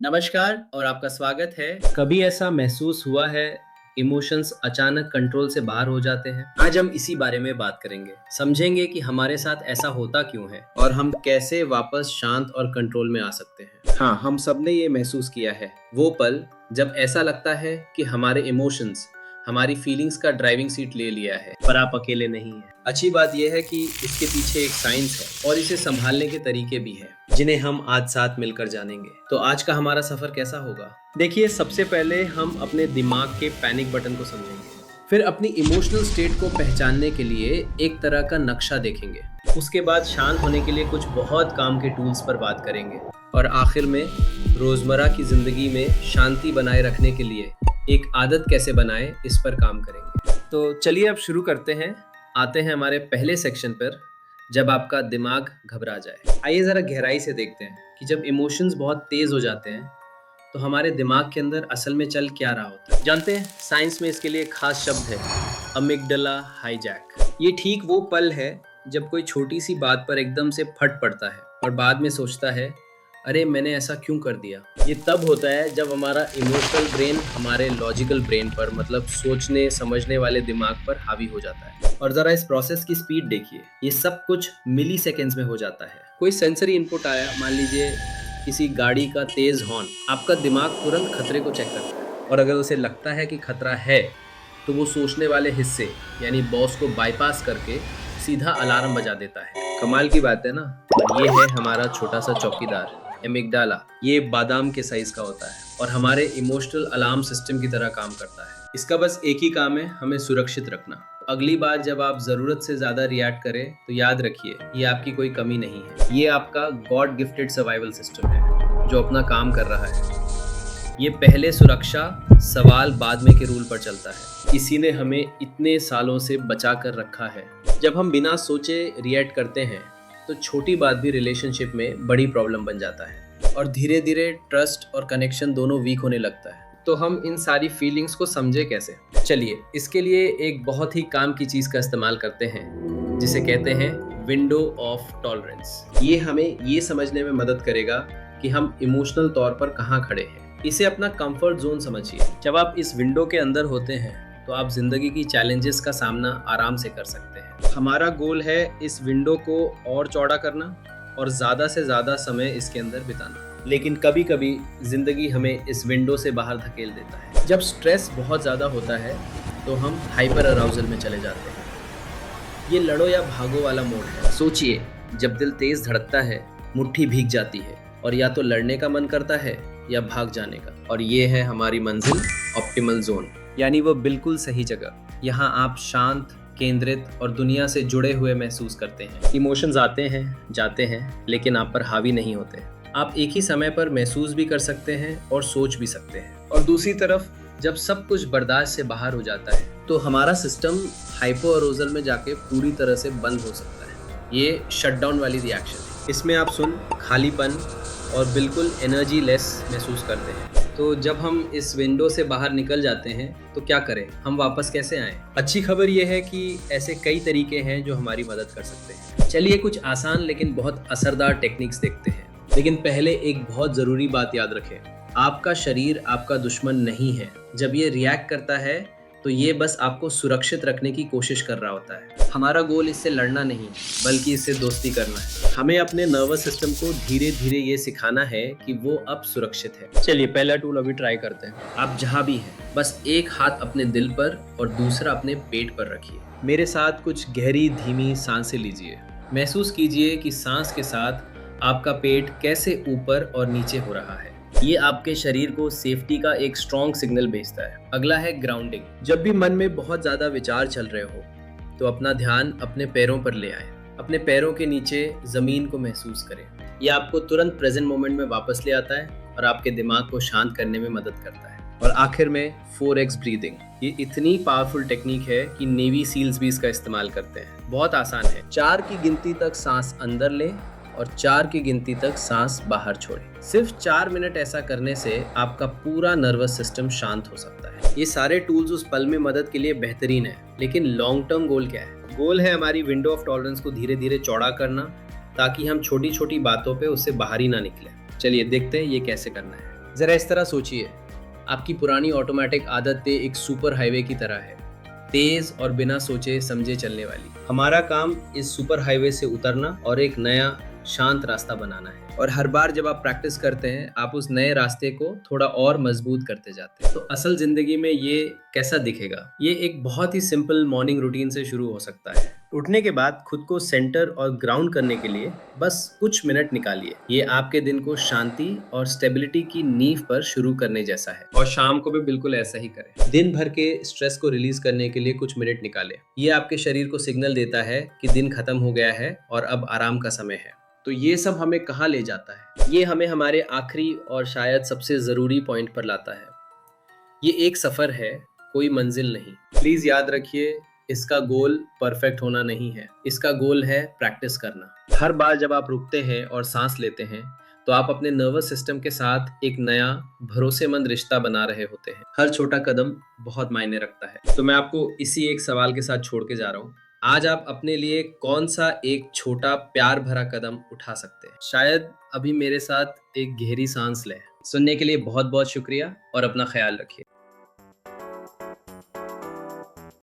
नमस्कार और आपका स्वागत है। कभी ऐसा महसूस हुआ है इमोशंस अचानक कंट्रोल से बाहर हो जाते हैं? आज हम इसी बारे में बात करेंगे। समझेंगे कि हमारे साथ ऐसा होता क्यों है और हम कैसे वापस शांत और कंट्रोल में आ सकते हैं। हाँ, हम सबने ये महसूस किया है। वो पल जब ऐसा लगता है कि हमारे इमोशंस हमारी फीलिंग्स का ड्राइविंग सीट ले लिया है, पर आप अकेले नहीं हैं। अच्छी बात यह है कि इसके पीछे एक साइंस है और इसे संभालने के तरीके भी हैं, जिन्हें हम आज साथ मिलकर जानेंगे। तो आज का हमारा सफर कैसा होगा? देखिए, सबसे पहले हम अपने दिमाग के पैनिक बटन को समझेंगे। फिर अपनी इमोशनल स्टेट को पहचानने के लिए एक तरह का नक्शा देखेंगे। उसके बाद शांत होने के लिए कुछ बहुत काम के टूल्स पर बात करेंगे। और आखिर में रोजमर्रा की जिंदगी में शांति बनाए रखने के लिए एक आदत कैसे बनाएं, इस पर काम करेंगे। तो चलिए अब शुरू करते हैं। आते हैं हमारे पहले सेक्शन पर, जब आपका दिमाग घबरा जाए। आइए ज़रा गहराई से देखते हैं कि जब इमोशंस बहुत तेज़ हो जाते हैं तो हमारे दिमाग के अंदर असल में चल क्या रहा होता है। जानते हैं, साइंस में इसके लिए एक खास शब्द है, अमिगडाला हाईजैक। ये ठीक वो पल है जब कोई छोटी सी बात पर एकदम से फट पड़ता है और बाद में सोचता है, अरे मैंने ऐसा क्यों कर दिया। ये तब होता है जब हमारा इमोशनल ब्रेन हमारे लॉजिकल ब्रेन पर, मतलब सोचने समझने वाले दिमाग पर हावी हो जाता है। और ज़रा इस प्रोसेस की स्पीड देखिए, ये सब कुछ मिली सेकेंड्स में हो जाता है। कोई सेंसरी इनपुट आया, मान लीजिए किसी गाड़ी का तेज़ हॉर्न, आपका दिमाग तुरंत खतरे को चेक करता है और अगर उसे लगता है कि खतरा है तो वो सोचने वाले हिस्से यानी बॉस को बाईपास करके सीधा अलार्म बजा देता है। कमाल की बात है ना। और ये है हमारा छोटा सा चौकीदार, एमिगडाला। ये बादाम के साइज का होता है और हमारे इमोशनल अलार्म सिस्टम की तरह काम करता है। इसका बस एक ही काम है, हमें सुरक्षित रखना। अगली बार जब आप जरूरत से ज्यादा रिएक्ट करें तो याद रखिए, ये आपकी कोई कमी नहीं है, ये आपका गॉड गिफ्टेड सर्वाइवल सिस्टम है जो अपना काम कर रहा है। ये पहले सुरक्षा, सवाल बाद में के रूल पर चलता है। इसी ने हमें इतने सालों से बचा कर रखा है। जब हम बिना सोचे रिएक्ट करते हैं तो छोटी बात भी रिलेशनशिप में बड़ी प्रॉब्लम बन जाता है और धीरे धीरे ट्रस्ट और कनेक्शन दोनों वीक होने लगता है। तो हम इन सारी फीलिंग्स को समझे कैसे? चलिए, इसके लिए एक बहुत ही काम की चीज़ का इस्तेमाल करते हैं, जिसे कहते हैं विंडो ऑफ टॉलरेंस। ये हमें ये समझने में मदद करेगा कि हम इमोशनल तौर पर कहाँ खड़े हैं। इसे अपना कंफर्ट जोन समझिए। जब आप इस विंडो के अंदर होते हैं तो आप जिंदगी की चैलेंजेस का सामना आराम से कर सकते हैं। हमारा गोल है इस विंडो को और चौड़ा करना और ज़्यादा से ज़्यादा समय इसके अंदर बिताना। लेकिन कभी कभी ज़िंदगी हमें इस विंडो से बाहर धकेल देता है। जब स्ट्रेस बहुत ज़्यादा होता है तो हम हाइपर अराउजल में चले जाते हैं। ये लड़ो या भागो वाला मोड है। सोचिए, जब दिल तेज़ धड़कता है, मुट्ठी भीग जाती है और या तो लड़ने का मन करता है या भाग जाने का। और ये है हमारी मंजिल, ऑप्टिमल जोन, यानी वो बिल्कुल सही जगह। यहाँ आप शांत, केंद्रित और दुनिया से जुड़े हुए महसूस करते हैं। इमोशंस आते हैं, जाते हैं, लेकिन आप पर हावी नहीं होते। आप एक ही समय पर महसूस भी कर सकते हैं और सोच भी सकते हैं। और दूसरी तरफ जब सब कुछ बर्दाश्त से बाहर हो जाता है तो हमारा सिस्टम हाइपो अरोजल में जाके पूरी तरह से बंद हो सकता है। ये शटडाउन वाली रिएक्शन है। इसमें आप खालीपन और बिल्कुल एनर्जी लेस महसूस करते हैं। तो जब हम इस विंडो से बाहर निकल जाते हैं तो क्या करें, हम वापस कैसे आएं? अच्छी खबर यह है कि ऐसे कई तरीके हैं जो हमारी मदद कर सकते हैं। चलिए कुछ आसान लेकिन बहुत असरदार टेक्निक्स देखते हैं। लेकिन पहले एक बहुत ज़रूरी बात याद रखें, आपका शरीर आपका दुश्मन नहीं है। जब ये रिएक्ट करता है तो ये बस आपको सुरक्षित रखने की कोशिश कर रहा होता है। हमारा गोल इससे लड़ना नहीं, बल्कि इससे दोस्ती करना है। हमें अपने नर्वस सिस्टम को धीरे धीरे ये सिखाना है कि वो अब सुरक्षित है। चलिए पहला टूल अभी ट्राई करते हैं। आप जहाँ भी हैं, बस एक हाथ अपने दिल पर और दूसरा अपने पेट पर रखिए। मेरे साथ कुछ गहरी धीमी सांसें लीजिए। महसूस कीजिए कि सांस के साथ आपका पेट कैसे ऊपर और नीचे हो रहा है। ये आपके शरीर को सेफ्टी का एक स्ट्रॉन्ग सिग्नल भेजता है। अगला है ग्राउंडिंग। जब भी मन में बहुत ज़्यादा विचार चल रहे हो तो अपना ध्यान अपने पैरों पर ले आए। अपने पैरों के नीचे ज़मीन को महसूस करें। यह आपको तुरंत प्रेजेंट मोमेंट में वापस ले आता है और आपके दिमाग को शांत करने में मदद करता है। और आखिर में 4x ब्रीदिंग। ये इतनी पावरफुल टेक्निक है कि नेवी सील्स भी इसका इस्तेमाल करते हैं। बहुत आसान है। 4 की गिनती तक सांस अंदर लें और 4 की गिनती तक सांस बाहर छोड़ें। सिर्फ 4 मिनट ऐसा करने से आपका पूरा नर्वस सिस्टम शांत हो सकता है। ये सारे टूल्स उस पल में मदद के लिए बेहतरीन है, लेकिन लॉन्ग टर्म गोल क्या है? गोल है हमारी विंडो ऑफ टॉलरेंस को धीरे धीरे चौड़ा करना, ताकि हम छोटी छोटी बातों पे उससे बाहर ही ना निकले। चलिए देखते हैं ये कैसे करना है। जरा इस तरह सोचिए, आपकी पुरानी ऑटोमेटिक आदतें एक सुपर हाईवे की तरह है, तेज और बिना सोचे समझे चलने वाली। हमारा काम इस सुपर हाईवे से उतरना और एक नया शांत रास्ता बनाना है। और हर बार जब आप प्रैक्टिस करते हैं, आप उस नए रास्ते को थोड़ा और मजबूत करते जाते हैं। तो असल जिंदगी में ये कैसा दिखेगा? ये एक बहुत ही सिंपल मॉर्निंग रूटीन से शुरू हो सकता है। उठने के बाद खुद को सेंटर और ग्राउंड करने के लिए बस कुछ मिनट निकालिए। ये आपके दिन को शांति और स्टेबिलिटी की नींव पर शुरू करने जैसा है। और शाम को भी बिल्कुल ऐसा ही करें। दिन भर के स्ट्रेस को रिलीज करने के लिए कुछ मिनट निकालें। ये आपके शरीर को सिग्नल देता है कि दिन खत्म हो गया है और अब आराम का समय है। तो ये सब हमें कहाँ ले जाता है? ये हमें हमारे आखिरी और शायद सबसे ज़रूरी पॉइंट पर लाता है। ये एक सफ़र है, कोई मंजिल नहीं। प्लीज़ याद रखिए, इसका गोल परफेक्ट होना नहीं है, इसका गोल है प्रैक्टिस करना। हर बार जब आप रुकते हैं और सांस लेते हैं, तो आप अपने नर्वस सिस्टम के साथ एक नया भरोसेमंद रिश्ता बना रहे होते हैं। हर छोटा कदम बहुत मायने रखता है। तो मैं आपको इसी एक सवाल के साथ छोड़ के जा रहा हूँ। आज आप अपने लिए कौन सा एक छोटा प्यार भरा कदम उठा सकते हैं? शायद अभी मेरे साथ एक गहरी सांस लें। सुनने के लिए बहुत बहुत शुक्रिया और अपना ख्याल रखिए।